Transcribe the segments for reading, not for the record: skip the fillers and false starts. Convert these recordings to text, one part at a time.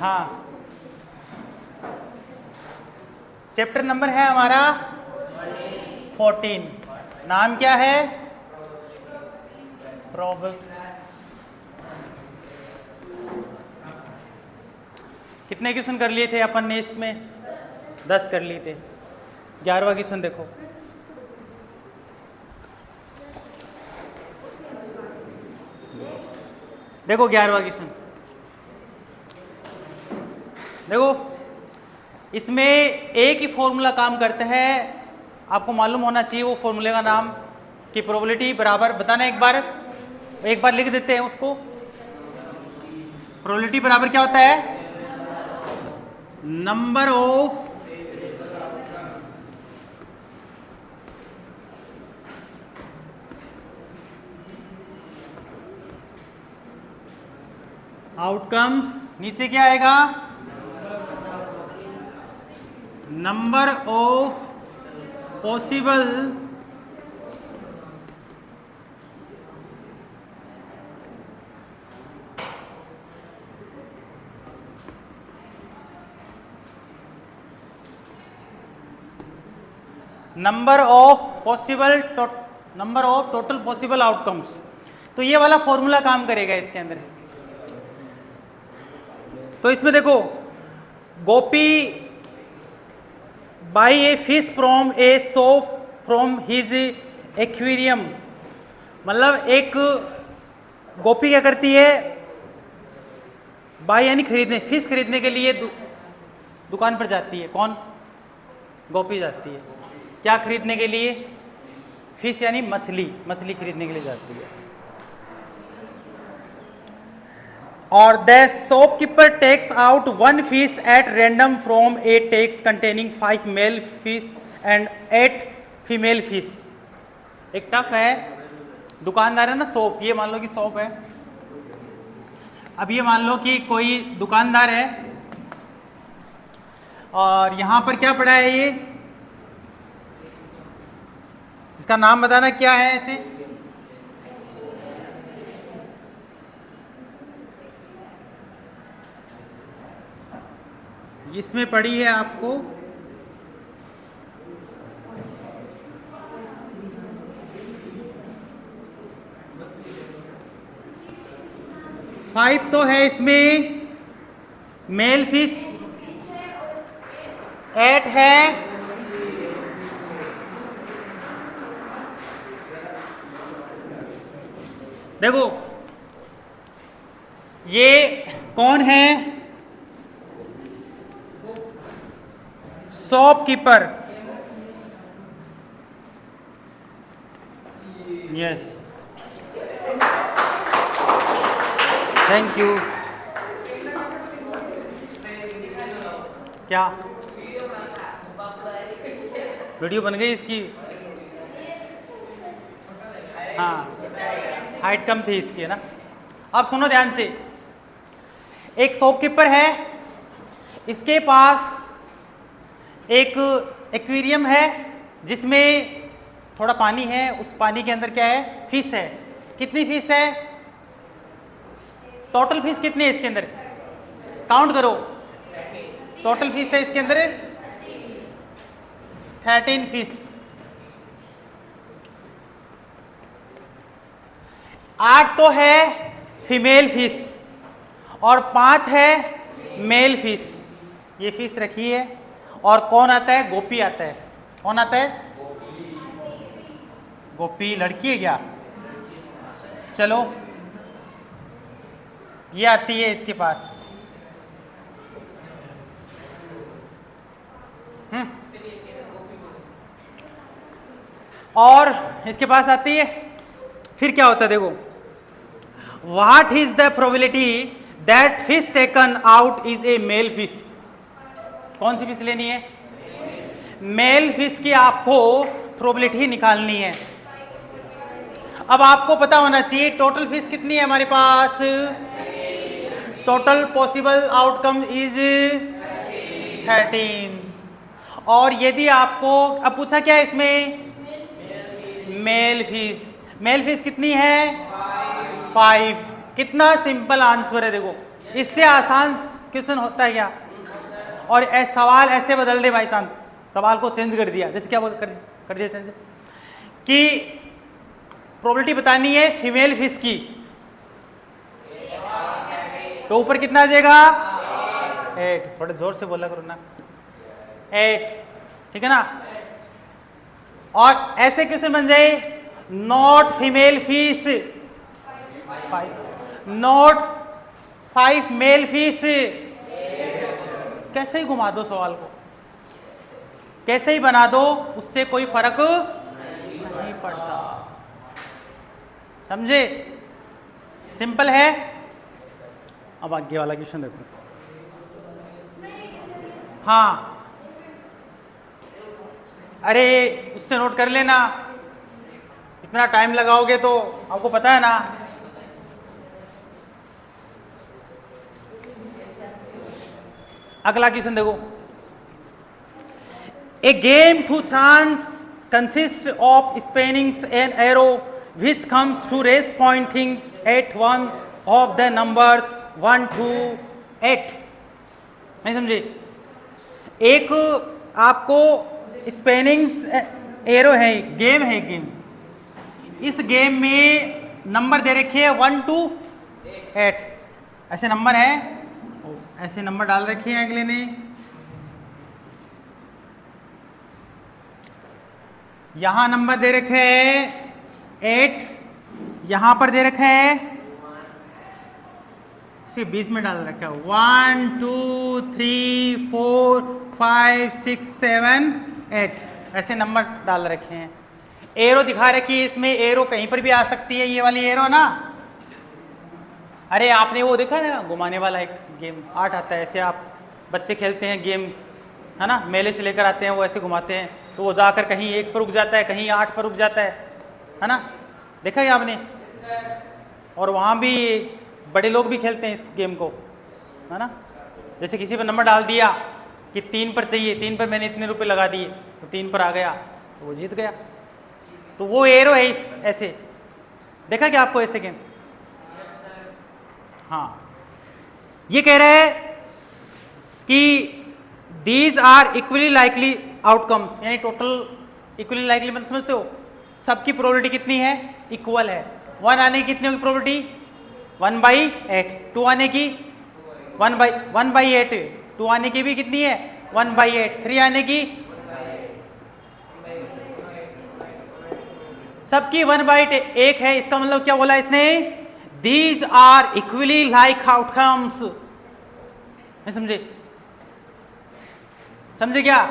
हाँ, chapter number है हमारा 14। नाम क्या है? कितने क्वेश्चन कर लिए थे अपन ने इसमें? 10 कर लिए थे। 11वां क्वेश्चन देखो। देखो 11वां क्वेश्चन देखो, इसमें एक ही फॉर्मूला काम करता है, आपको मालूम होना चाहिए वो फॉर्मूले का नाम। कि प्रोबेबिलिटी बराबर बताना, एक बार लिख देते हैं उसको। प्रोबेबिलिटी बराबर क्या होता है? नंबर ऑफ आउटकम्स, नीचे क्या आएगा? Number of possible number of total possible outcomes. तो ये वाला फॉर्मूला काम करेगा इसके अंदर। तो इसमें देखो, Gopi buys a fish from a shop from his aquarium. मतलब एक गोपी क्या करती है? बाई यानी खरीदने, फिश खरीदने के लिए दुकान पर जाती है। कौन? गोपी जाती है। क्या खरीदने के लिए? फिश यानी मछली खरीदने के लिए जाती है। और the shopkeeper takes out 1 fish at random from a टैक्स containing 5 male fish and 8 female fish. एक टफ है, दुकानदार है ना, शॉप, ये मान लो कि शॉप है। अब ये मान लो कि कोई दुकानदार है और यहां पर क्या पड़ा है? ये इसका नाम बताना क्या है ऐसे? इसमें पड़ी है आपको फाइव तो है इसमें मेल फिश, 8 है देखो ये कौन है? शॉपकीपर। Yes, thank you. क्या वीडियो बन गई इसकी? हाँ, हाइट कम थी इसकी, है ना। अब सुनो ध्यान से, एक शॉपकीपर है, इसके पास एक एक्वेरियम है जिसमें थोड़ा पानी है। उस पानी के अंदर क्या है? फिश है। कितनी फिश है? टोटल फिश कितनी है इसके अंदर? काउंट करो। टोटल फिश है इसके अंदर 13 फिश। 8 तो है फीमेल फिश और 5 है मेल फिश। ये फिश रखी है और कौन आता है? गोपी आता है। कौन आता है? गोपी लड़की है क्या? चलो, ये आती है इसके पास। और इसके पास आती है। फिर क्या होता है देखो, what is the probability that fish taken out is a male fish. कौन सी फिश लेनी है? मेल फिश की आपको प्रोबेबिलिटी निकालनी है। अब आपको पता होना चाहिए टोटल फिश कितनी है हमारे पास? Total possible outcome is 13। और यदि आपको अब पूछा क्या है इसमें? मेल फिश कितनी है? 5। कितना सिंपल आंसर है देखो, इससे आसान क्वेश्चन होता है क्या? और सवाल ऐसे बदल दे भाई साहब, सवाल को चेंज कर दिया। जैसे क्या कर दिया चेंज कि प्रोबेबिलिटी बतानी है फीमेल फिश की, तो ऊपर कितना आ जाएगा? 8। थोड़े जोर से बोला करो ना, 8, ठीक है ना। और ऐसे क्वेश्चन बन जाए, not female fish, not 5 male fish. कैसे ही घुमा दो सवाल को, कैसे ही बना दो, उससे कोई फर्क नहीं पड़ता। समझे? सिंपल है। अब आगे वाला क्वेश्चन देखो। हाँ, अरे उससे नोट कर लेना, इतना टाइम लगाओगे तो आपको पता है ना। अगला क्वेश्चन देखो। A game to chance consist of spinning an arrow which comes to rest pointing at one of the numbers 1 to 8। नहीं समझे? एक आपको स्पेनिंग एरो है, गेम है, गेम। इस गेम में नंबर दे रखे हैं 1 to 8, ऐसे नंबर है, ऐसे नंबर डाल रखे हैं अगले ने। यहां नंबर दे रखे हैं 8, यहां पर दे रखे हैं, इसके बीच में डाल रखा है 1 2 3 4 5 6 7 8, ऐसे नंबर डाल रखे हैं। एरो दिखा रखी है, इसमें एरो कहीं पर भी आ सकती है, ये वाली एरो ना। अरे आपने वो देखा ना, घुमाने वाला एक गेम 8 आता है, ऐसे आप बच्चे खेलते हैं गेम, है ना, मेले से लेकर आते हैं, वो ऐसे घुमाते हैं, तो वो जाकर कहीं 1 पर रुक जाता है, कहीं 8 पर रुक जाता है ना, देखा है आपने। और वहाँ भी बड़े लोग भी खेलते हैं इस गेम को, है ना। जैसे किसी पर नंबर डाल दिया कि 3 पर चाहिए, 3 पर मैंने इतने रुपए लगा दिए, तो 3 पर आ गया तो वो जीत गया। तो वो एरो है ऐसे, देखा क्या आपको ऐसे गेम? हाँ, ये कह रहे हैं कि these are equally likely outcomes, यानी टोटल इक्वली लाइकली मतलब समझते हो, सबकी प्रोबेबिलिटी कितनी है? इक्वल है। 1 आने की कितनी होगी प्रोबेबिलिटी? 1/8। 2 आने की 1/8। 2 आने की भी कितनी है? 1/8। 3 आने की सबकी 1/8 है। इसका मतलब क्या बोला इसने? These are equally like outcomes. नहीं समझे? समझे क्या?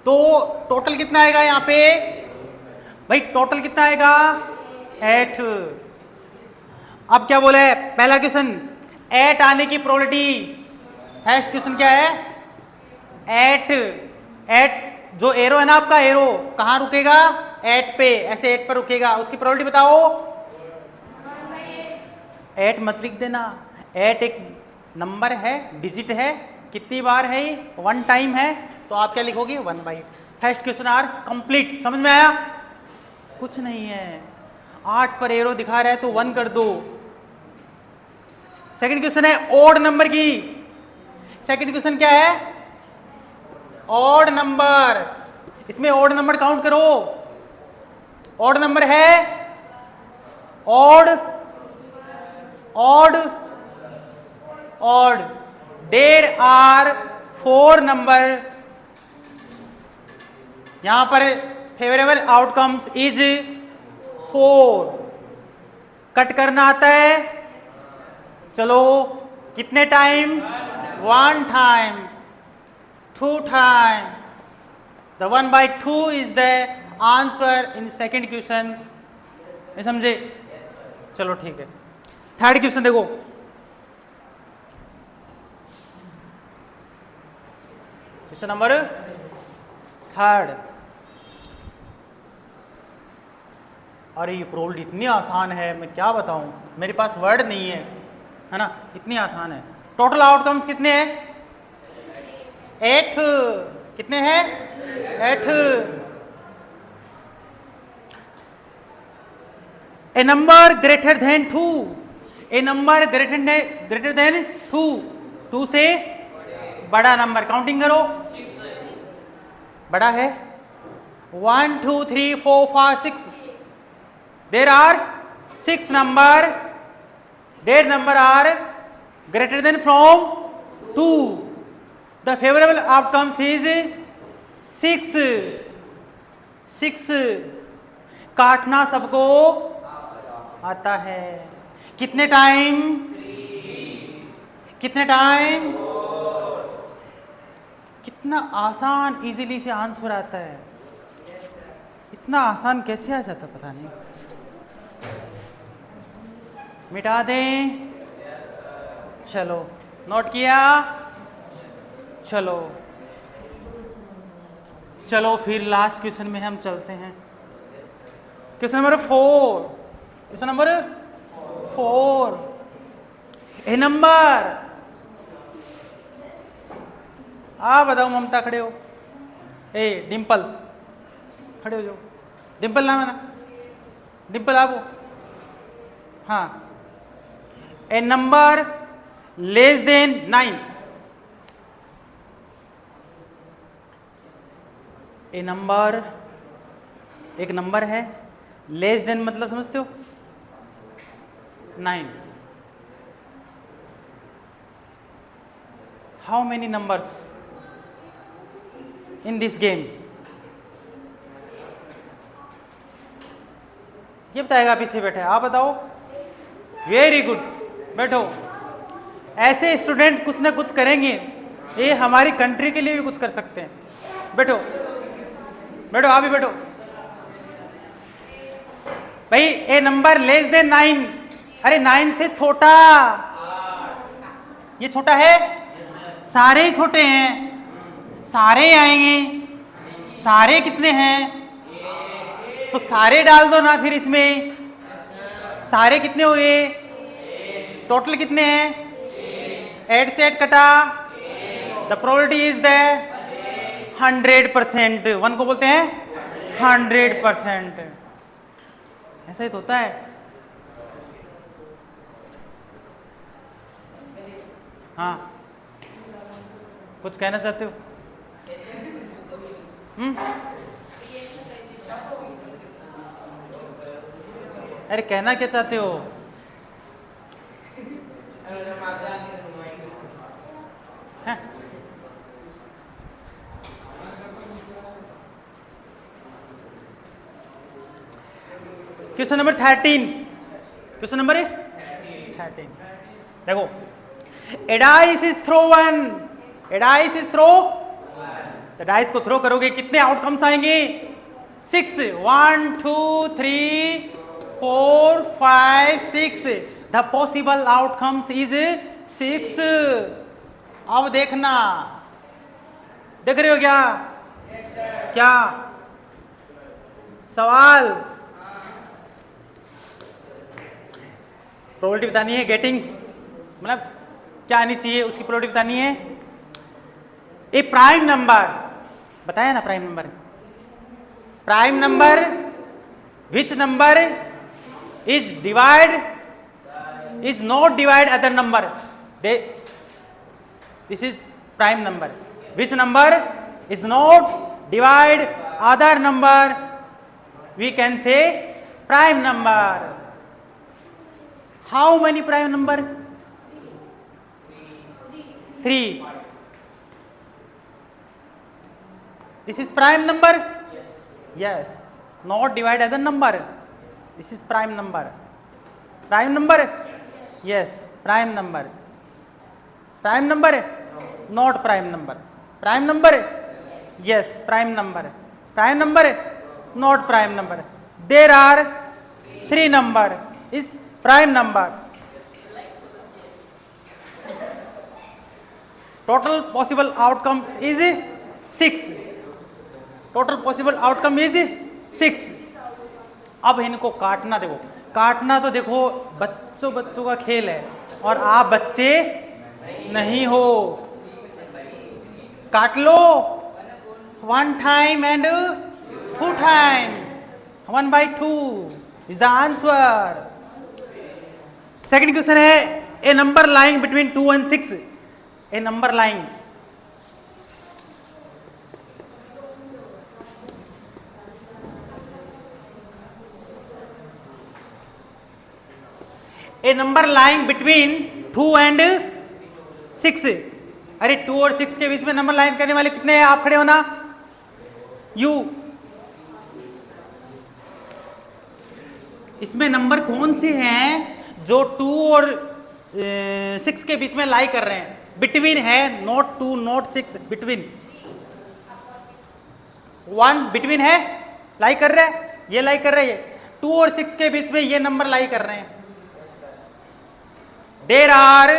तो टोटल कितना आएगा यहां पे भाई? टोटल कितना आएगा? 8। अब क्या बोले? पहला क्वेश्चन 8 आने की प्रोबेबिलिटी, फर्स्ट क्वेश्चन क्या है? 8 जो एरो है ना आपका, एरो कहां रुकेगा? 8 पे, ऐसे 8 पर रुकेगा। उसकी प्रोबेबिलिटी बताओ। 8 मत लिख देना, 8 एक नंबर है, डिजिट है, कितनी बार है? 1 टाइम है, तो आप क्या लिखोगे? 1/8। First question are complete. समझ में आया? कुछ नहीं है, 8 पर एरो दिखा रहा है तो 1 कर दो। सेकंड क्वेश्चन है ऑड नंबर की। सेकंड क्वेश्चन क्या है? Odd number. इसमें ऑड नंबर काउंट करो। ऑड नंबर है, odd odd odd. There are 4 number. यहां पर फेवरेबल आउटकम्स इज 4। कट करना आता है? चलो, कितने time? 1 time, 2 time. The 1/2 is the answer in second question. समझे? चलो ठीक है। थर्ड क्वेश्चन देखो। Question number 3। अरे ये प्रोबेबिलिटी इतनी आसान है, मैं क्या बताऊं, मेरे पास वर्ड नहीं है ना, इतनी आसान है। टोटल आउटकम्स कितने हैं? 8। कितने हैं? 8। ए नंबर ग्रेटर देन 2, ए नंबर ग्रेटर देन 2, 2 से बड़ा नंबर, काउंटिंग करो, बड़ा है 1 2 3 4 5 6, there are 6 number, their number are greater than from 2, the favorable outcomes is 6, 6, काटना सबको आता है, कितने टाइम, कितने टाइम, कितना आसान इजीली से आंसर आता है, इतना आसान कैसे आ जाता पता नहीं, मिटा दें, चलो नोट किया, चलो चलो फिर लास्ट क्वेश्चन में हम चलते हैं, क्वेश्चन नंबर 4, क्वेश्चन नंबर 4, ए नंबर, आप बताओ ममता खड़े हो, ए डिम्पल खड़े हो जाओ, डिम्पल नाम है ना, डिम्पल आप हो, हाँ, ए नंबर लेस देन 9, ए नंबर, एक नंबर है, लेस देन मतलब समझते हो 9, how many numbers in this game, ये बताएगा पीछे बैठे, आप बताओ, वेरी गुड, बैठो, ऐसे स्टूडेंट कुछ ना कुछ करेंगे, ये हमारी कंट्री के लिए भी कुछ कर सकते हैं, बैठो बैठो, आप भी बैठो भाई, ए नंबर लेस देन 9, अरे 9 से छोटा, ये छोटा है, सारे ही छोटे हैं, सारे आएंगे, सारे कितने हैं, तो सारे डाल दो ना फिर इसमें, सारे कितने हुए, टोटल कितने हैं, एड से एड कटा, द प्रोबेबिलिटी इज द 100%, 1 को बोलते हैं 100%, ऐसा ही तो होता है, हाँ कुछ कहना चाहते हो, अरे कहना क्या चाहते हो, हैं? क्वेश्चन नंबर 13, क्वेश्चन नंबर 13, देखो, a dice is thrown, a dice is throw, the dice को थ्रो करोगे कितने आउटकम्स आएंगे, 6, 1 2 3 4 5 6, the possible outcomes is 6, अब देखना, देख रहे हो क्या, क्या सवाल, प्रोबेबिलिटी बतानी है, गेटिंग मतलब क्या आनी चाहिए उसकी प्रोबेबिलिटी बतानी है, ए प्राइम नंबर, बताया ना prime number, prime number which number is divide, is not divide other number, this is prime number, which number is not divide other number, we can say prime number, how many prime number, 3, this is prime number, yes, not divide other number, this is prime number, prime number, yes, prime number, prime number, not prime number, prime number, yes, prime number, prime number, not prime number, there are 3 number is prime number, total possible outcome is 6, total possible outcome is 6, अब इनको काटना, देखो काटना तो देखो बच्चों का खेल है और आप बच्चे नहीं हो, काट लो 1 time and 2 time, 1/2 is the answer, second question है a number lying between 2 and 6, a number lying, a number lying between 2 and 6। अरे 2 और 6 के बीच में नंबर लाइन करने वाले कितने हैं? आप खड़े हो ना, यू। इसमें नंबर कौन से हैं जो 2 और 6 के बीच में लाई कर रहे हैं? बिटवीन है, नॉट 2 नॉट 6, बिटवीन। 1 बिटवीन है, लाई कर रहा है, ये लाई कर रहा है, ये 2 और 6 के बीच में ये नंबर लाई कर रहे हैं। There are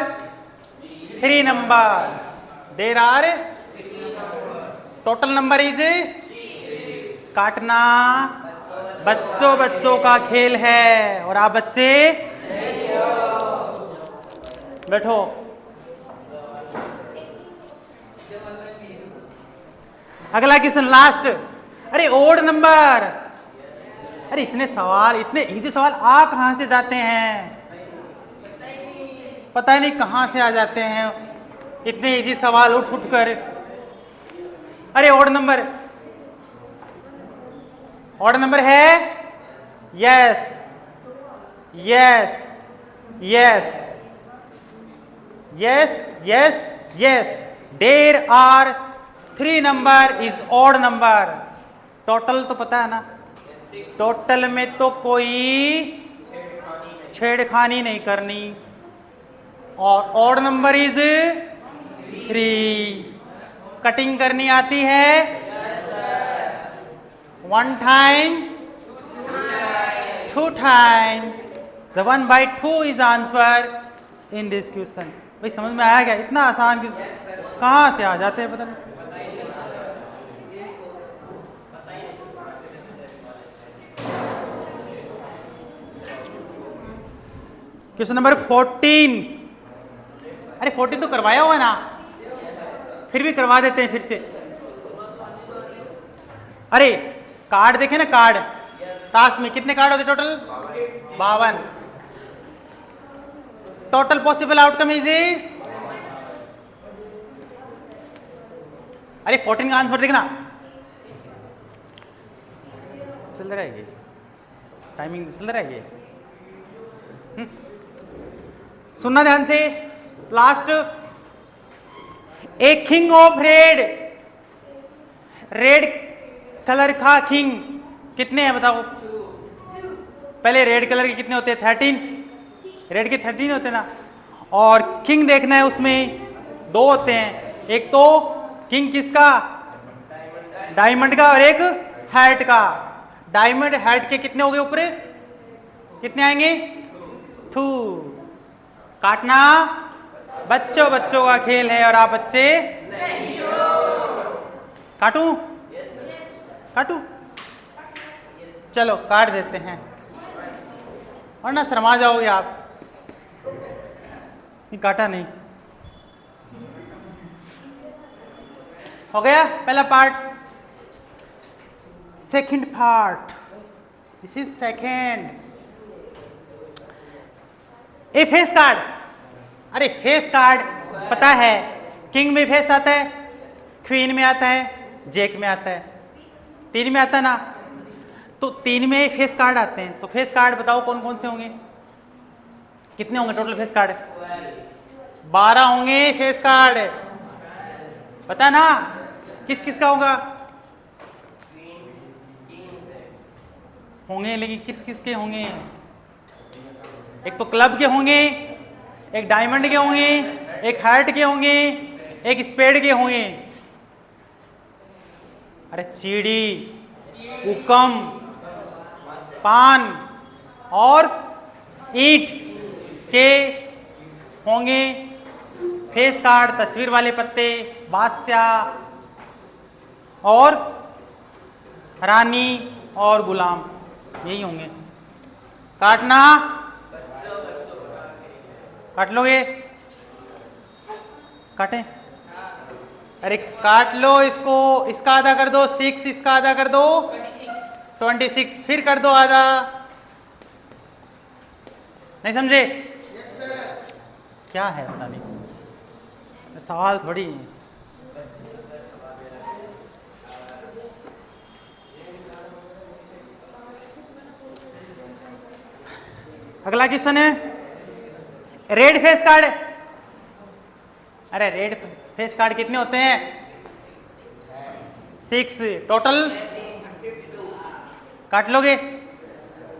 3 number, there are total number is, काटना बच्चों बच्चों का खेल है और आप बच्चे बैठो। अगला क्वेश्चन लास्ट। अरे ओड नंबर, अरे इतने सवाल, इतने इजी सवाल आ कहां से जाते हैं? पता नहीं कहां से आ जाते हैं इतने इजी सवाल उठ उठ कर। अरे ओड नंबर, ऑड नंबर है, yes yes yes yes yes yes, there are 3 number is odd number. Total तो पता है ना, टोटल में तो कोई छेड़खानी नहीं करनी, और ऑड नंबर इज 3। कटिंग करनी आती है? 1 time, 2 time, the 1/2 is answer in this question। भाई समझ में आया क्या? इतना आसान कहां से आ जाते हैं पता नहीं। Question number 14। अरे 14 तो करवाया हुआ ना, फिर भी करवा देते हैं फिर से। अरे कार्ड देखे ना, कार्ड टास्क में कितने कार्ड होते total? 52। Total possible outcome is, अरे 14 का आंसर देखना, चल रहा है ये टाइमिंग, चल रहा है ये। सुनना ध्यान से, last. A king of red, red colour का किंग कितने हैं बताओ? पहले रेड कलर के कितने होते हैं? 13। रेड के 13 होते हैं ना। और किंग देखना है, उसमें 2 होते हैं, एक तो किंग किसका? डायमंड का, और एक हार्ट का। डायमंड हार्ट के कितने हो गए ऊपर? कितने आएंगे? 2। काटना बच्चों बच्चों का खेल है और आप बच्चे नहीं हो। काटूं? काटूं? चलो काट देते हैं, वरना शर्मा जाओगे आप। नहीं काटा नहीं। हो गया पहला part. Second part, this is second. A face card. अरे फेस कार्ड पता है, किंग में फेस आता है, क्वीन में आता है, जैक में आता है, 3 में आता है ना। तो 3 में फेस कार्ड आते हैं, तो फेस कार्ड बताओ कौन कौन से होंगे? कितने होंगे टोटल फेस कार्ड? 12 होंगे फेस कार्ड। पता ना किस किस का होगा? होंगे, लेकिन किस किस के होंगे? एक तो क्लब के होंगे, एक डायमंड के होंगे, एक हार्ट के होंगे, एक स्पेड के होंगे। अरे चीड़ी, उकम, पान और ईंट के होंगे फेस कार्ड। तस्वीर वाले पत्ते, बादशाह और रानी और गुलाम, यही होंगे। काटना, काट लोगे? काटें? अरे काट लो इसको, इसका आधा कर दो 6, इसका आधा कर दो 26, फिर कर दो आधा। नहीं समझे? क्या है पता नहीं, सवाल थोड़ी है। अगला क्वेश्चन है रेड फेस कार्ड। अरे रेड फेस कार्ड कितने होते हैं? 6 टोटल। काट लोगे,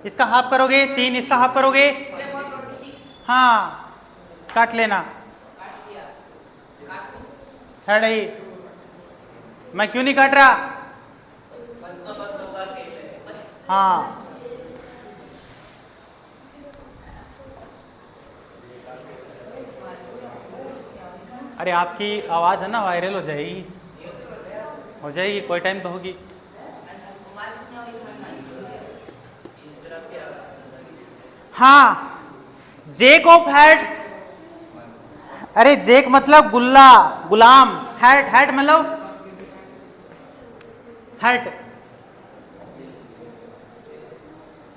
इसका हाफ करोगे 3, इसका हाफ करोगे, हाँ काट लेना। है नहीं, मैं क्यों नहीं काट रहा? हाँ अरे आपकी आवाज है ना वायरल हो जाएगी, हो जाएगी, कोई टाइम तो होगी। हाँ जेक ऑफ हैट। अरे जेक मतलब गुल्ला, गुलाम। हैट, हैट मतलब हैट,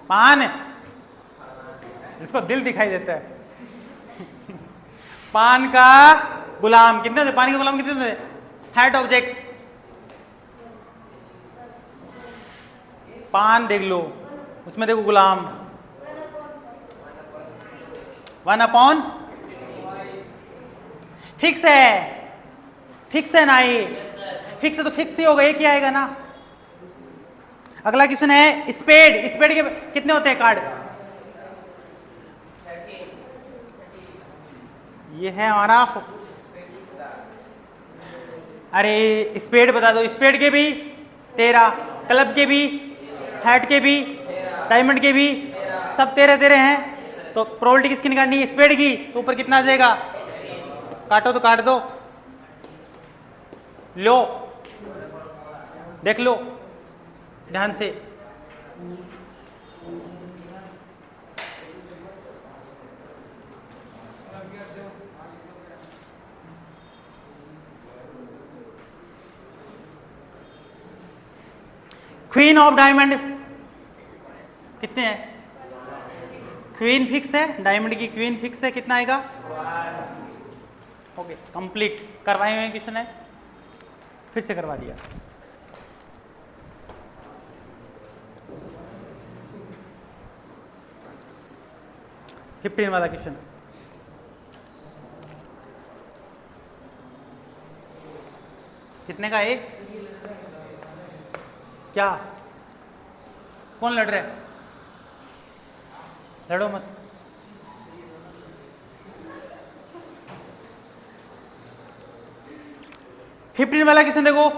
पान, जिसको दिल दिखाई देता है। पान का गुलाम कितने थे? पानी के गुलाम कितने थे? हैट ऑब्जेक्ट, पान देख लो, उसमें देखो गुलाम। 1 अपॉन फिक्स है, फिक्स है ना, ये फिक्स है तो फिक्स ही होगा, ये क्या आएगा ना। अगला क्वेश्चन है स्पेड। स्पेड के कितने होते हैं कार्ड? ये है हमारा, अरे स्पेड बता दो। स्पेड के भी 13, क्लब के भी, हैट के भी, डायमंड के भी, सब 13 हैं। तो प्रोबेबिलिटी किसकी निकालनी है? स्पेड की। तो ऊपर कितना आ जाएगा? काटो तो काट दो, लो देख लो ध्यान से। क्वीन ऑफ डायमंड कितने हैं? क्वीन फिक्स है, डायमंड की क्वीन फिक्स है, कितना आएगा? Okay complete. करवाए हुए क्वेश्चन है, फिर से करवा दिया। फिफ्टीन वाला क्वेश्चन कितने का है? क्या कौन लड़ रहा है? लड़ो मत। फिफ्टीन वाला क्वेश्चन देखो,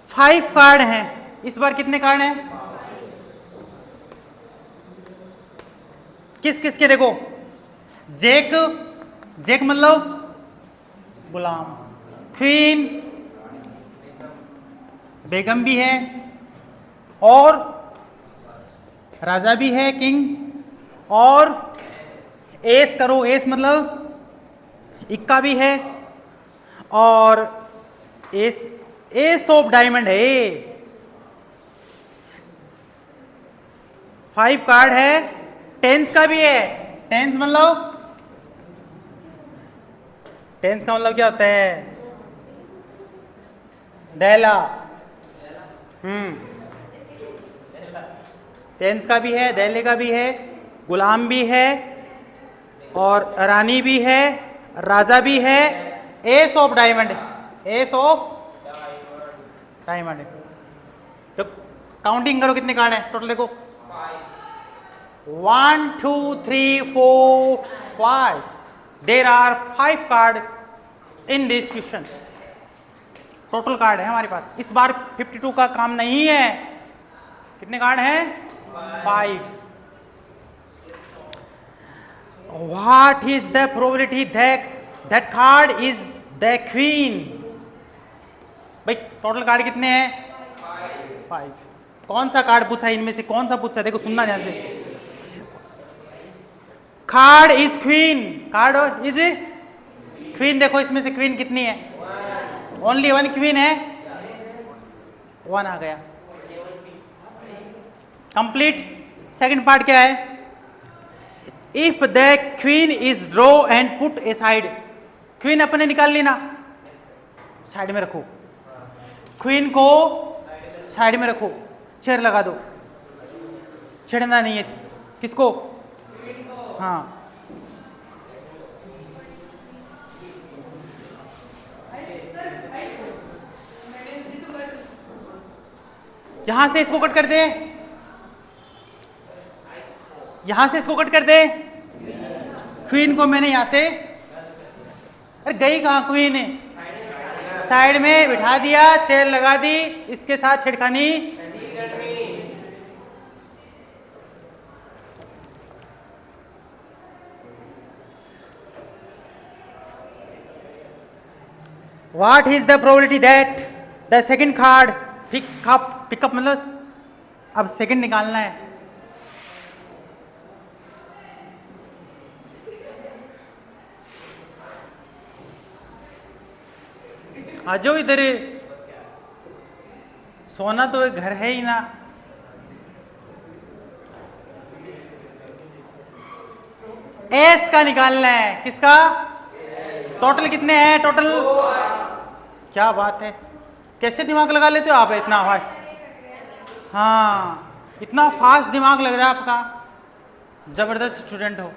5 कार्ड हैं, इस बार कितने कार्ड हैं? किस किस के? देखो जेक, जेक मतलब गुलाम, क्वीन, बेगम भी है, और राजा भी है, किंग, और एस करो, एस मतलब इक्का भी है, और एस, एस ऑफ डायमंड है। 5 कार्ड है, टेंस का भी है। टेंस मतलब, टेंस का मतलब क्या होता है? दैला। टेंस का भी है, दैले का भी है, गुलाम भी है, और रानी भी है, राजा भी है, S of diamond, S of diamond. तो काउंटिंग करो कितने कार्ड है टोटल। देखो 1 2 3 4 5, there are 5 card in this question. Total card है हमारे पास। इस बार 52 का काम नहीं है। कितने कार्ड हैं? 5। What is the probability that card is the queen? भाई टोटल कार्ड कितने हैं? 5। कौन सा कार्ड पूछा इनमें से? कौन सा पूछा? देखो सुनना ध्यान से। Card is queen, card is queen. देखो इसमें से क्वीन कितनी है? ओनली 1 क्वीन है, 1 आ गया। कंप्लीट। सेकंड पार्ट क्या है? If the queen is draw and put A side, queen अपने निकाल लेना, साइड में रखो, क्वीन को साइड में रखो, चेयर लगा दो, छेड़ना नहीं है किसको, हाँ यहां से इसको कट कर दे, यहां से इसको कट कर दे, क्वीन को मैंने यहां से, अरे गई कहां क्वीन, साइड में बिठा दिया, चेयर लगा दी, इसके साथ छिड़खानी What is the probability that the second card pick up मतलब अब सेकंड निकालना है, आ जाओ इधर, सोना तो एक घर है ही ना, एस का निकालना है, किसका, टोटल कितने हैं, टोटल, क्या बात है, कैसे दिमाग लगा लेते हो आप इतना फास्ट, हाँ इतना फास्ट दिमाग लग रहा है आपका, जबरदस्त स्टूडेंट हो,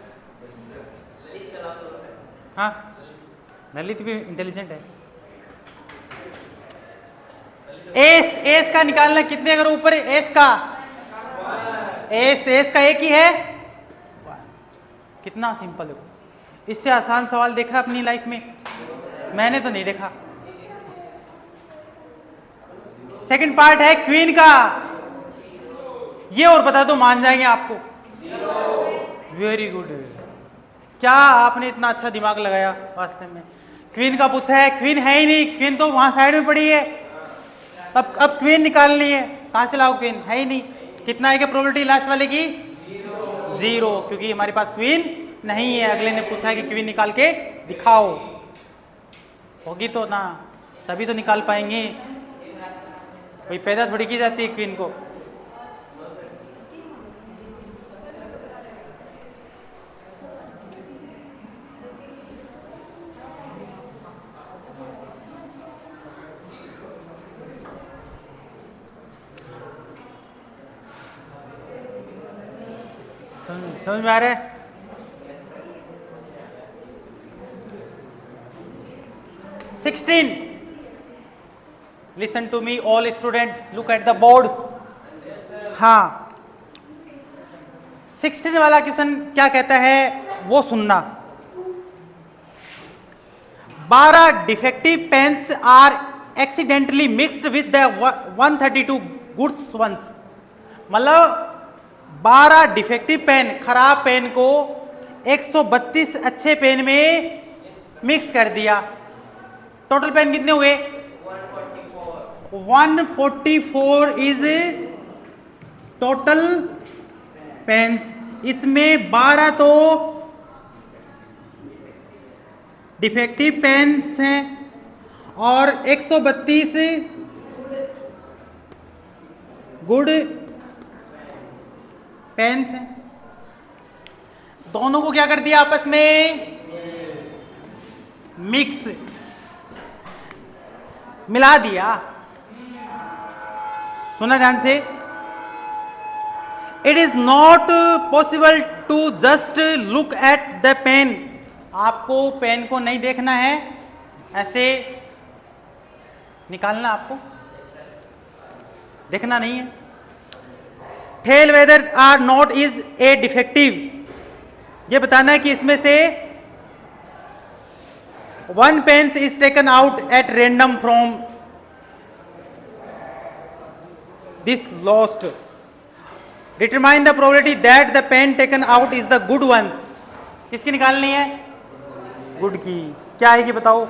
हाँ ललित भी इंटेलिजेंट है। एस, एस का निकालना, कितने अगर ऊपर एस का, एस का एक ही है, कितना सिंपल है, इससे आसान सवाल देखा अपनी लाइफ में, मैंने तो नहीं देखा। सेकंड पार्ट है क्वीन का, ये और बता दो मान जाएंगे आपको, वेरी गुड, क्या आपने इतना अच्छा दिमाग लगाया वास्तव में। क्वीन का पूछा है, क्वीन है ही नहीं, क्वीन तो वहां साइड में पड़ी है, अब क्वीन निकालनी है, कहां से लाओ, क्वीन है ही नहीं, कितना है क्या प्रोबेबिलिटी लास्ट वाले की, 0, क्योंकि हमारे पास क्वीन नहीं है। अगले ने पूछा है कि क्वीन निकाल के दिखाओ, होगी तो ना, तभी तो निकाल पाएंगे, कोई पैदा थोड़ी की जाती है क्वीन को। समझ में आ रहा है? Sixteen. Listen to me, all students. Look at the board. हाँ, 16 वाला क्वेश्चन क्या कहता है वो सुनना। 12 defective pens are accidentally mixed with the 132 goods ones, मतलब 12 डिफेक्टिव पेन, खराब पेन को 132 अच्छे पेन में मिक्स कर दिया। टोटल पेन कितने हुए? 144 इज टोटल पेन्स। इसमें 12 तो डिफेक्टिव पेन्स हैं और 132 गुड पेन्स हैं। दोनों को क्या कर दिया आपस में? मिक्स, मिला दिया। सुना ध्यान से, it is not possible to just look at the pen. आपको पेन को नहीं देखना है, ऐसे निकालना, आपको देखना नहीं है। Tell whether or not is a defective, ये बताना है कि इसमें से 1 pen is taken out at random from this lost. Determine the probability that the pen taken out is the good ones. किसकी निकालनी है? गुड की। क्या आएगी बताओ?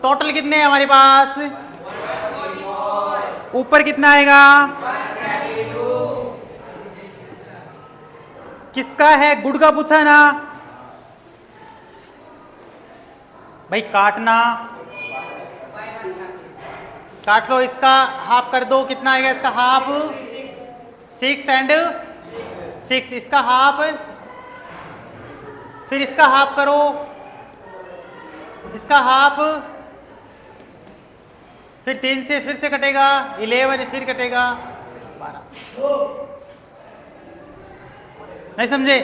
टोटल कितने हैं हमारे पास? ऊपर कितना आएगा? किसका है? गुड का पूछा है ना भाई, काटना, काट लो, इसका हाफ कर दो, कितना आएगा इसका हाफ? 6 एंड 6, इसका हाफ, फिर इसका हाफ करो, इसका हाफ, फिर 3 से फिर से कटेगा 11, फिर कटेगा 12। नहीं समझे?